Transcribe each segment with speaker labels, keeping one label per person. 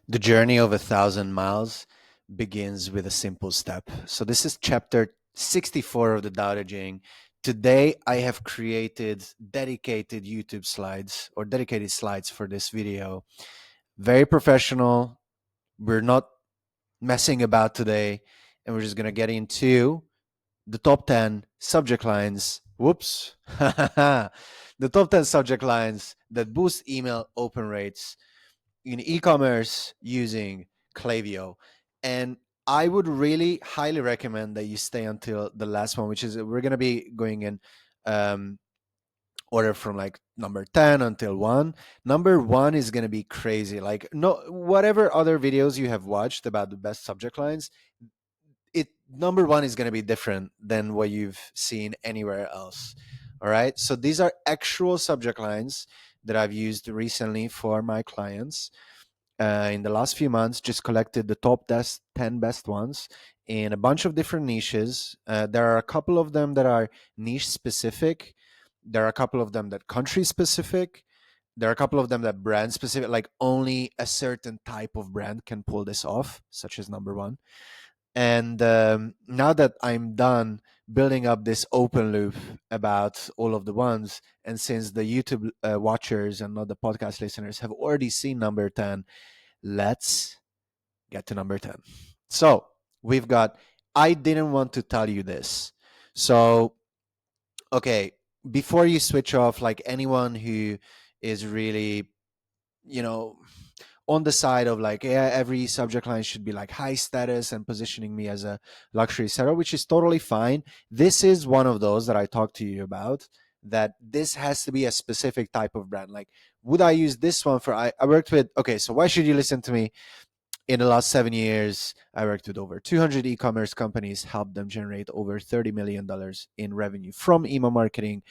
Speaker 1: The journey of 1,000 miles begins with a simple step. So this is chapter 64 of the Tao Te Ching. Today I have created dedicated YouTube slides or dedicated slides for this video. Very professional. We're not messing about today, and we're just going to get into the top 10 subject lines. Whoops. The top 10 subject lines that boost email open rates in e-commerce using Klaviyo. And I would really highly recommend that you stay until the last one, which is we're going to be going in um, order from like number 10 until 1. Number 1 is going to be crazy. Like no whatever other videos you have watched about the best subject lines, it number 1 is going to be different than what you've seen anywhere else. All right? So these are actual subject lines that I've used recently for my clients in the last few months, just collected the top 10 best ones in a bunch of different niches. There are a couple of them that are niche specific. There are a couple of them that country specific. There are a couple of them that brand specific, like only a certain type of brand can pull this off, such as number 1. And now that I'm done building up this open loop about all of the ones, and since the YouTube watchers and not the podcast listeners have already seen number 10, let's get to number 10. So we've got, I didn't want to tell you this. So, okay, before you switch off, like anyone who is really, you know, on the side of like, yeah, every subject line should be like high status and positioning me as a luxury seller, which is totally fine. This is one of those that I talked to you about, that this has to be a specific type of brand. Like, would I use this one for, I worked with, okay, so why should you listen to me? In the last 7 years, I worked with over 200 e-commerce companies, helped them generate over $30 million in revenue from email marketing,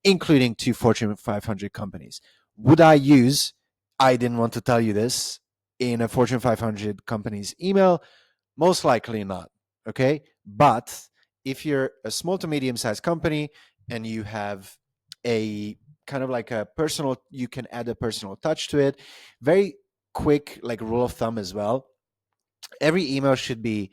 Speaker 1: including 2 Fortune 500 companies. Would I use, I didn't want to tell you this, in a Fortune 500 company's email? Most likely not, okay? But if you're a small to medium-sized company and you have a kind of like a personal, you can add a personal touch to it. Very quick, like rule of thumb as well. Every email should be,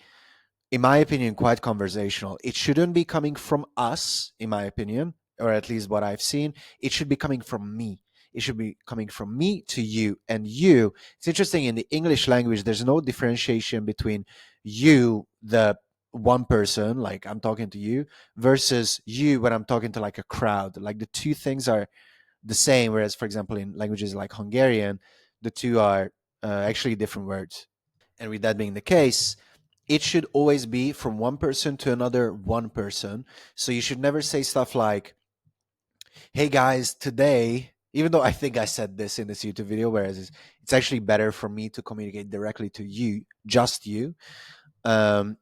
Speaker 1: in my opinion, quite conversational. It shouldn't be coming from us, in my opinion, or at least what I've seen. It should be coming from me. It should be coming from me to you and you. It's interesting, in the English language, there's no differentiation between you, the one person, like I'm talking to you, versus you when I'm talking to like a crowd. Like the two things are the same. Whereas, for example, in languages like Hungarian, the two are actually different words. And with that being the case, it should always be from one person to another one person. So you should never say stuff like, hey guys, today, even though I think I said this in this YouTube video, whereas it's actually better for me to communicate directly to you, just you. Um,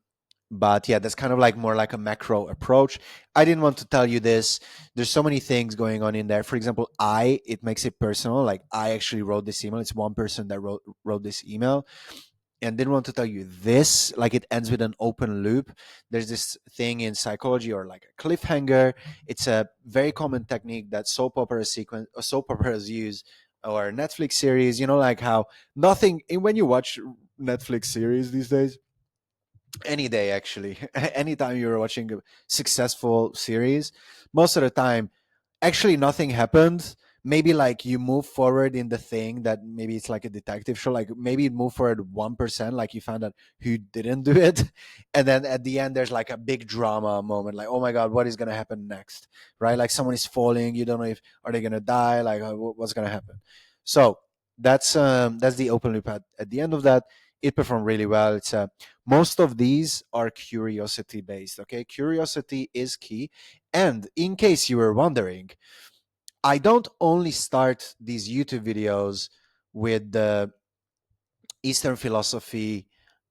Speaker 1: but yeah, that's kind of like more like a macro approach. I didn't want to tell you this. There's so many things going on in there. For example, it makes it personal. Like I actually wrote this email. It's one person that wrote this email, and didn't want to tell you this. Like it ends with an open loop. There's this thing in psychology, or like a cliffhanger. It's a very common technique that soap operas use, or Netflix series. You know, like how nothing when you watch Netflix series these days, any day actually, anytime you're watching a successful series, most of the time actually nothing happened. Maybe like you move forward in the thing, that maybe it's like a detective show, like maybe it moved forward 1%, like you found out who didn't do it, and then at the end there's like a big drama moment, like oh my god, what is going to happen next, right? Like someone is falling, you don't know if are they going to die, like what's going to happen. So that's the open loop. At the end of that, it performed really well. It's most of these are curiosity based. Okay, curiosity is key. And in case you were wondering, I don't only start these YouTube videos with the Eastern philosophy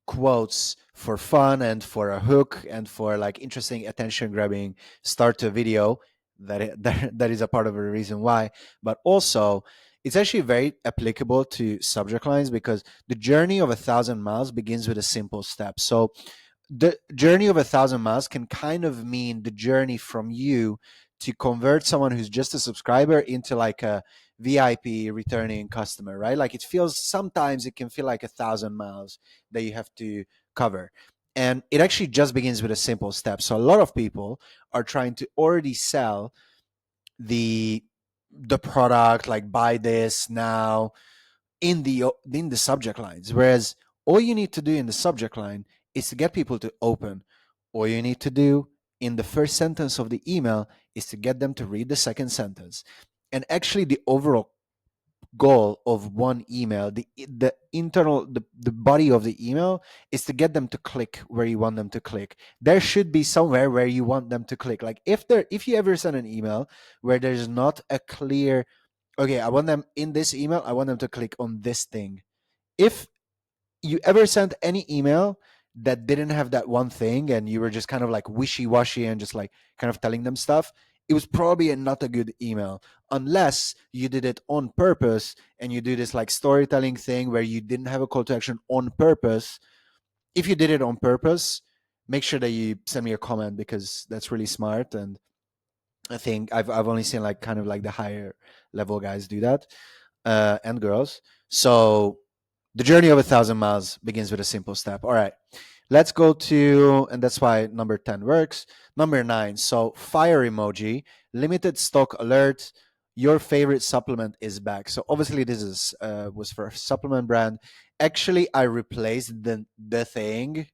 Speaker 1: quotes for fun and for a hook and for like interesting attention grabbing start to a video. That is a part of the reason why. But also, it's actually very applicable to subject lines, because the journey of 1,000 miles begins with a simple step. So the journey of 1,000 miles can kind of mean the journey from you to convert someone who's just a subscriber into like a VIP returning customer, right? Like sometimes it can feel like 1,000 miles that you have to cover. And it actually just begins with a simple step. So a lot of people are trying to already sell the the product, like buy this now, in the subject lines. Whereas all you need to do in the subject line is to get people to open. All you need to do in the first sentence of the email is to get them to read the second sentence. And actually, the overall goal of one email, the body of the email, is to get them to click where you want them to click. There should be somewhere where you want them to click. Like if you ever send an email where there's not a clear, okay, I want them in this email, I want them to click on this thing. If you ever sent any email that didn't have that one thing and you were just kind of like wishy-washy and just like kind of telling them stuff, it was probably not a good email, unless you did it on purpose and you do this like storytelling thing where you didn't have a call to action on purpose. If you did it on purpose, make sure that you send me a comment, because that's really smart. And I think I've only seen like kind of like the higher level guys do that, and girls. So the journey of 1,000 miles begins with a simple step. All right, let's go to, and that's why number 10 works. Number 9. So fire emoji, limited stock alert. Your favorite supplement is back. So obviously this is was for a supplement brand. Actually, I replaced the thing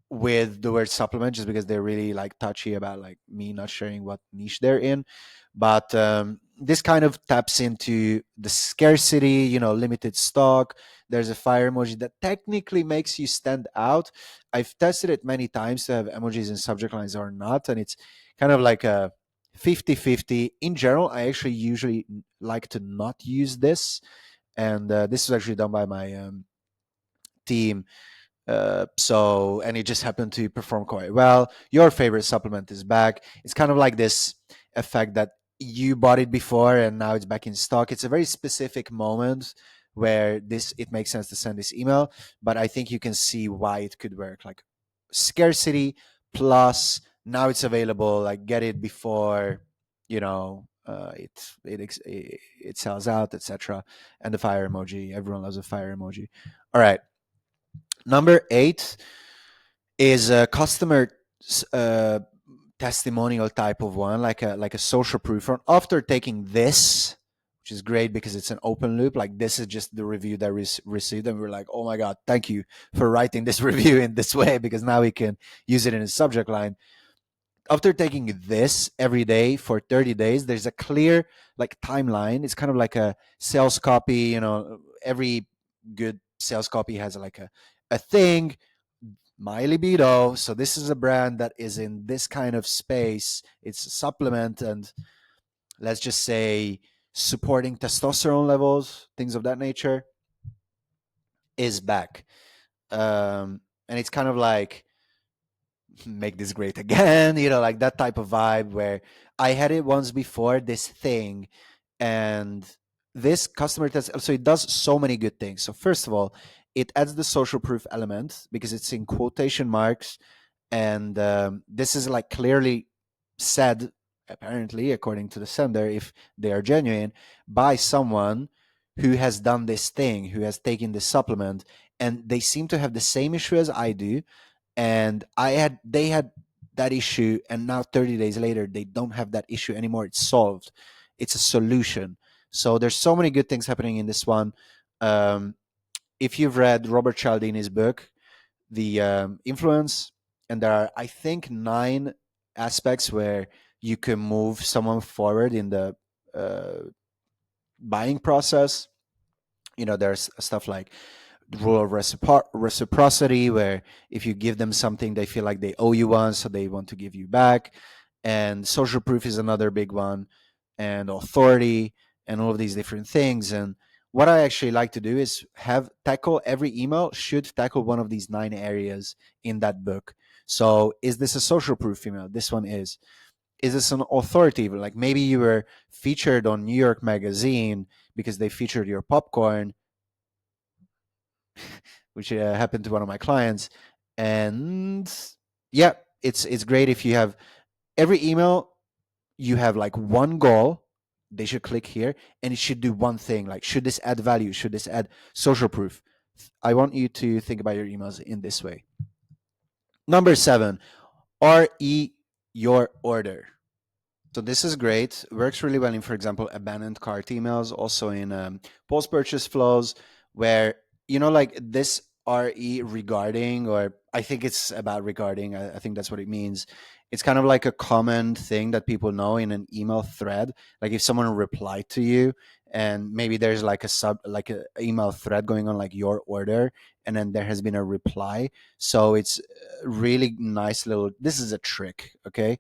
Speaker 1: with the word supplement just because they're really like touchy about like me not sharing what niche they're in. But this kind of taps into the scarcity, limited stock. There's a fire emoji that technically makes you stand out. I've tested it many times to have emojis in subject lines or not, and it's kind of like a 50-50. In general, I actually usually like to not use this, and this was actually done by my team. And it just happened to perform quite well. Your favorite supplement is back. It's kind of like this effect that you bought it before and now it's back in stock. It's a very specific moment where it makes sense to send this email, but I think you can see why it could work. Like scarcity plus now it's available. Like get it before it sells out, etc. And the fire emoji. Everyone loves a fire emoji. All right. Number 8 is a customer uh, testimonial type of one, like a social proof. And after taking this, which is great because it's an open loop, like this is just the review that we received, and we're like, oh my god, thank you for writing this review in this way, because now we can use it in a subject line. After taking this every day for 30 days, there's a clear like timeline. It's kind of like a sales copy. Every good sales copy has like a thing. My libido. So this is a brand that is in this kind of space. It's a supplement, and let's just say supporting testosterone levels, things of that nature, is back. And it's kind of like make this great again, like that type of vibe where I had it once before, this thing. And this customer test, so it does so many good things. So first of all, it adds the social proof element because it's in quotation marks, and this is like clearly said, apparently according to the sender, if they are genuine, by someone who has done this thing, who has taken this supplement, and they seem to have the same issue as I do. And they had that issue, and now 30 days later they don't have that issue anymore. It's solved. It's a solution. So there's so many good things happening in this one. If you've read Robert Cialdini's book, The Influence, and there are, I think, 9 aspects where you can move someone forward in the buying process. There's stuff like the rule of reciprocity, where if you give them something, they feel like they owe you one, so they want to give you back. And social proof is another big one, and authority, and all of these different things. And what I actually like to do is tackle every email should tackle one of these 9 areas in that book. So is this a social proof email? This one is. Is this an authority? Like maybe you were featured on New York Magazine because they featured your popcorn, which happened to one of my clients. And yeah, it's great if you have every email, you have like one goal they should click here and it should do one thing. Like, should this add value? Should this add social proof? I want you to think about your emails in this way. Number 7, RE your order. So this is great. Works really well in, for example, abandoned cart emails, also in post-purchase flows, where, like this RE regarding, or I think it's about regarding, I think that's what it means. It's kind of like a common thing that people know in an email thread. Like if someone replied to you and maybe there's like like a email thread going on, like your order, and then there has been a reply. So it's really nice little, this is a trick, okay?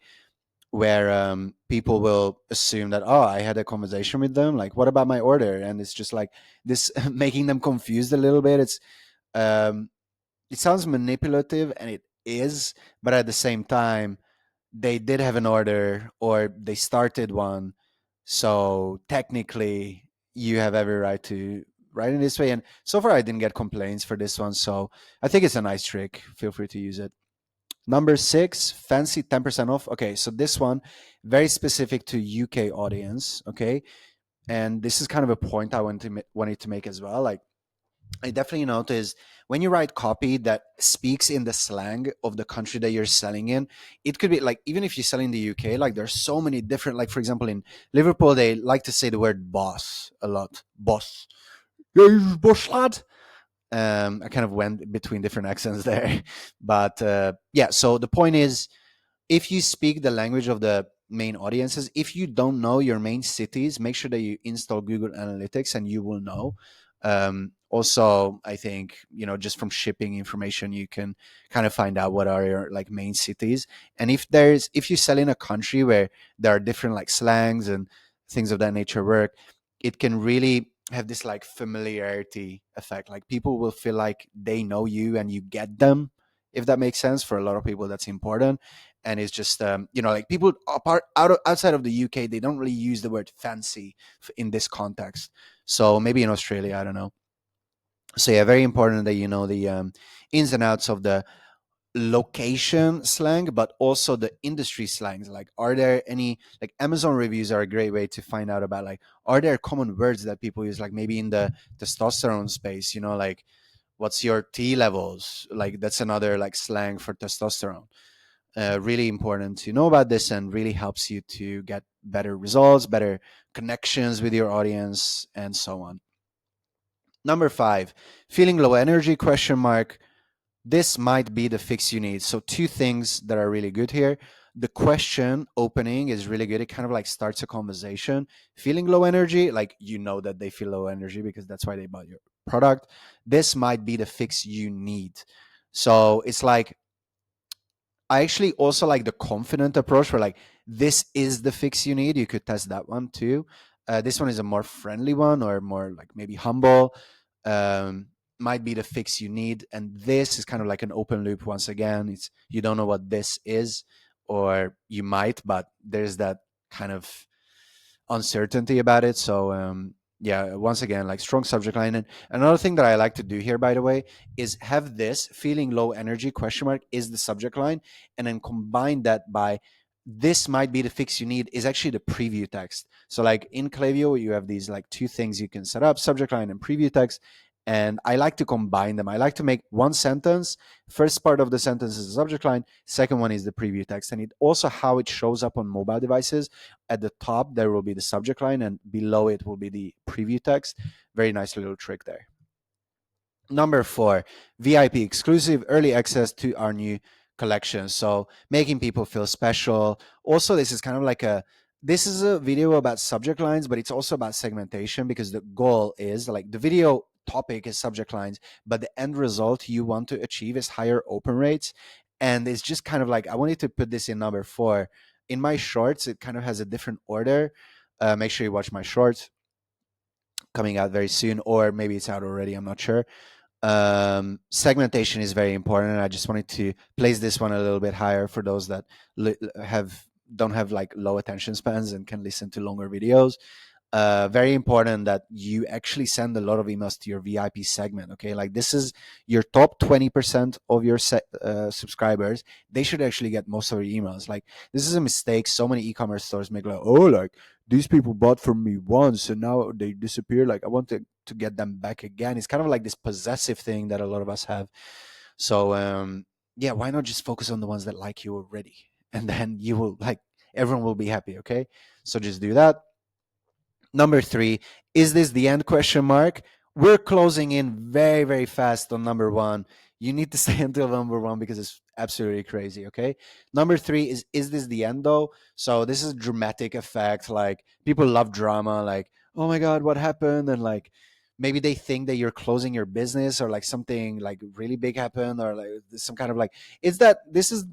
Speaker 1: Where people will assume that, oh, I had a conversation with them, like what about my order, and it's just like this making them confused a little bit. Um, it sounds manipulative, and it is, but at the same time they did have an order or they started one, so technically you have every right to write in this way. And so far I didn't get complaints for this one, so I think it's a nice trick. Feel free to use it. Number 6, fancy 10% off. Okay, so this one, very specific to UK audience. Okay, and this is kind of a point I wanted to make as well. Like, I definitely noticed when you write copy that speaks in the slang of the country that you're selling in, it could be like, even if you sell in the UK, like there's so many different, like for example, in Liverpool, they like to say the word boss a lot. Boss. Yes, boss lad. I kind of went between different accents there, but yeah. So the point is, if you speak the language of the main audiences, if you don't know your main cities, make sure that you install Google Analytics, and you will know. Also, I think, just from shipping information, you can kind of find out what are your like main cities. And if you sell in a country where there are different like slangs and things of that nature work, it can really have this like familiarity effect. Like people will feel like they know you and you get them, if that makes sense. For a lot of people, that's important. And it's just like people outside of the UK, they don't really use the word fancy in this context. So maybe in Australia, I don't know. So yeah, very important that you know the ins and outs of the location slang, but also the industry slangs. Like, are there any, like, Amazon reviews are a great way to find out about, like, are there common words that people use, like maybe in the testosterone space, like what's your T levels, like that's another like slang for testosterone. Really important to know about this, and really helps you to get better results, better connections with your audience, and so on. Number 5, feeling low energy, question mark. This might be the fix you need. So 2 things that are really good here. The question opening is really good. It kind of like starts a conversation. Feeling low energy, like that they feel low energy because that's why they bought your product. This might be the fix you need. So it's like, I actually also like the confident approach where, like, this is the fix you need. You could test that one too. This one is a more friendly one, or more like maybe humble. Might be the fix you need. And this is kind of like an open loop. Once again, it's, you don't know what this is, or you might, but there's that kind of uncertainty about it. So yeah, once again, like, strong subject line. And another thing that I like to do here, by the way, is have this feeling low energy question mark is the subject line, and then combine that by, this might be the fix you need is actually the preview text. So like in Klaviyo, you have these like 2 things you can set up, subject line and preview text. And I like to combine them. I like to make one sentence. First part of the sentence is the subject line. Second one is the preview text. And it also how it shows up on mobile devices. At the top, there will be the subject line, and below it will be the preview text. Very nice little trick there. Number 4, VIP, exclusive early access to our new collection. So making people feel special. Also, this is kind of like this is a video about subject lines, but it's also about segmentation, because the goal is, like, the video topic is subject lines, but the end result you want to achieve is higher open rates. And it's just kind of like, I wanted to put this in number 4. In my shorts, it kind of has a different order. Make sure you watch my shorts, coming out very soon, or maybe it's out already, I'm not sure. Segmentation is very important, and I just wanted to place this one a little bit higher for those that don't have like low attention spans and can listen to longer videos. very important that you actually send a lot of emails to your VIP segment. Okay, like this is your top 20% of your subscribers. They should actually get most of your emails. Like this is a mistake so many e-commerce stores make. Like, oh, like these people bought from me once and now they disappear. Like I want to get them back again. It's kind of like this possessive thing that a lot of us have. So yeah, why not just focus on the ones that like you already, and then you will like everyone will be happy. Okay, so just do that. Number 3, is this the end question mark? We're closing in very, very fast on number 1. You need to stay until number 1 because it's absolutely crazy, okay? Number 3 is this the end though? So this is a dramatic effect. Like people love drama, like, oh my God, what happened? And like maybe they think that you're closing your business or like something like really big happened or like some kind of like, is that this is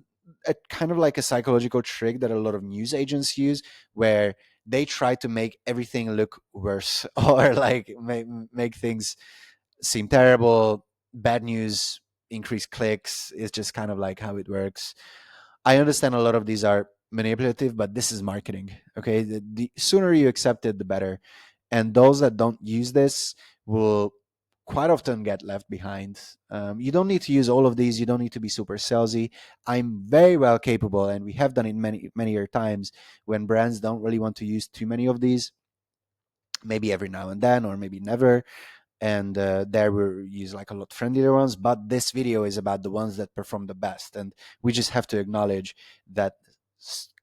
Speaker 1: a kind of like a psychological trick that a lot of news agents use where they try to make everything look worse or like make things seem terrible. Bad news, increase clicks is just kind of like how it works. I understand a lot of these are manipulative, but this is marketing. Okay, the sooner you accept it, the better. And those that don't use this will quite often get left behind. You don't need to use all of these. You don't need to be super salesy. I'm very well capable, and we have done it many times when brands don't really want to use too many of these. Maybe every now and then, or maybe never. And there we use like a lot friendlier ones, but this video is about the ones that perform the best, and we just have to acknowledge that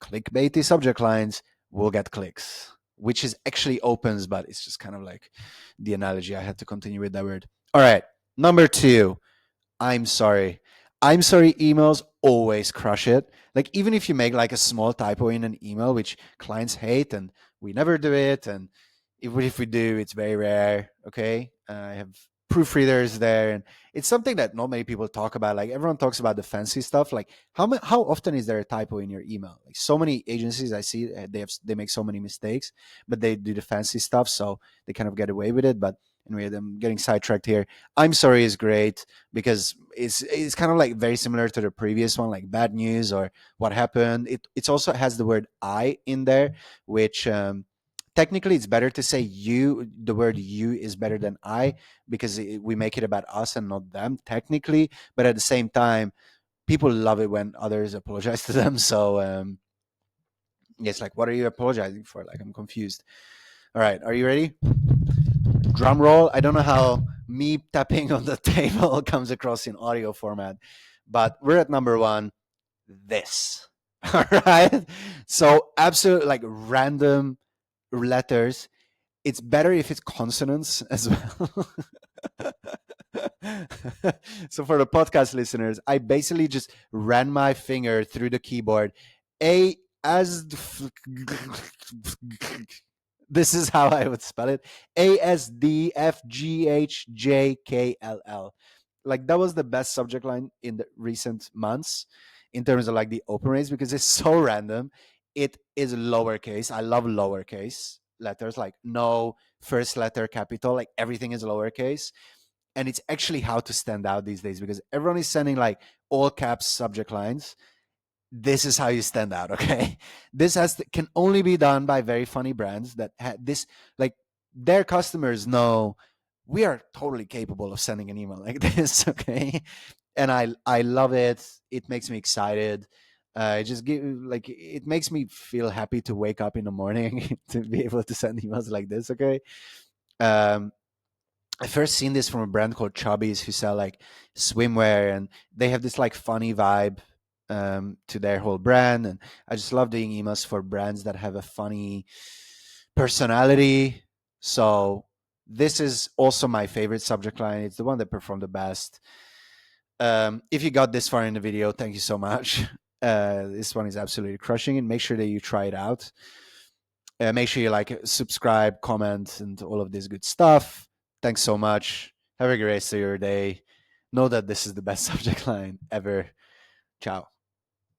Speaker 1: clickbaity subject lines will get clicks, which is actually opens, but it's just kind of like the analogy. I had to continue with that word. All right, number 2, I'm sorry. I'm sorry emails always crush it. Like even if you make like a small typo in an email, which clients hate, and we never do it, and if we do, it's very rare. Okay, I have proofreaders there, and it's something that not many people talk about. Like everyone talks about the fancy stuff. Like how often is there a typo in your email? Like so many agencies I see, they make so many mistakes, but they do the fancy stuff, so they kind of get away with it. But anyway, I'm getting sidetracked here. I'm sorry is great because it's kind of like very similar to the previous one, like bad news or what happened. It also has the word I in there, which technically it's better to say you. The word you is better than I because we make it about us and not them technically. But at the same time, people love it when others apologize to them. So it's like, what are you apologizing for? Like I'm confused. All right, are you ready? Drum roll. I don't know how me tapping on the table comes across in audio format, but we're at number 1. This. All right. So absolute like random letters. It's better if it's consonants as well. So for the podcast listeners, I basically just ran my finger through the keyboard. A as this is how I would spell it. ASDFGHJKLL. Like that was the best subject line in the recent months in terms of like the open rates because it's so random. It is lowercase. I love lowercase letters, like no first letter capital, like everything is lowercase. And it's actually how to stand out these days because everyone is sending like all caps subject lines. This is how you stand out. Okay, this can only be done by very funny brands that this, like their customers know we are totally capable of sending an email like this. Okay, and I love it. It makes me excited. It just give like it makes me feel happy to wake up in the morning to be able to send emails like this. Okay, um I first seen this from a brand called Chubbies who sell like swimwear, and they have this like funny vibe to their whole brand. And I just love doing emails for brands that have a funny personality. So this is also my favorite subject line. It's the one that performed the best. If you got this far in the video, thank you so much. This one is absolutely crushing it. Make sure that you try it out. Make sure you like, subscribe, comment, and all of this good stuff. Thanks so much. Have a great rest of your day. Know that this is the best subject line ever. Ciao.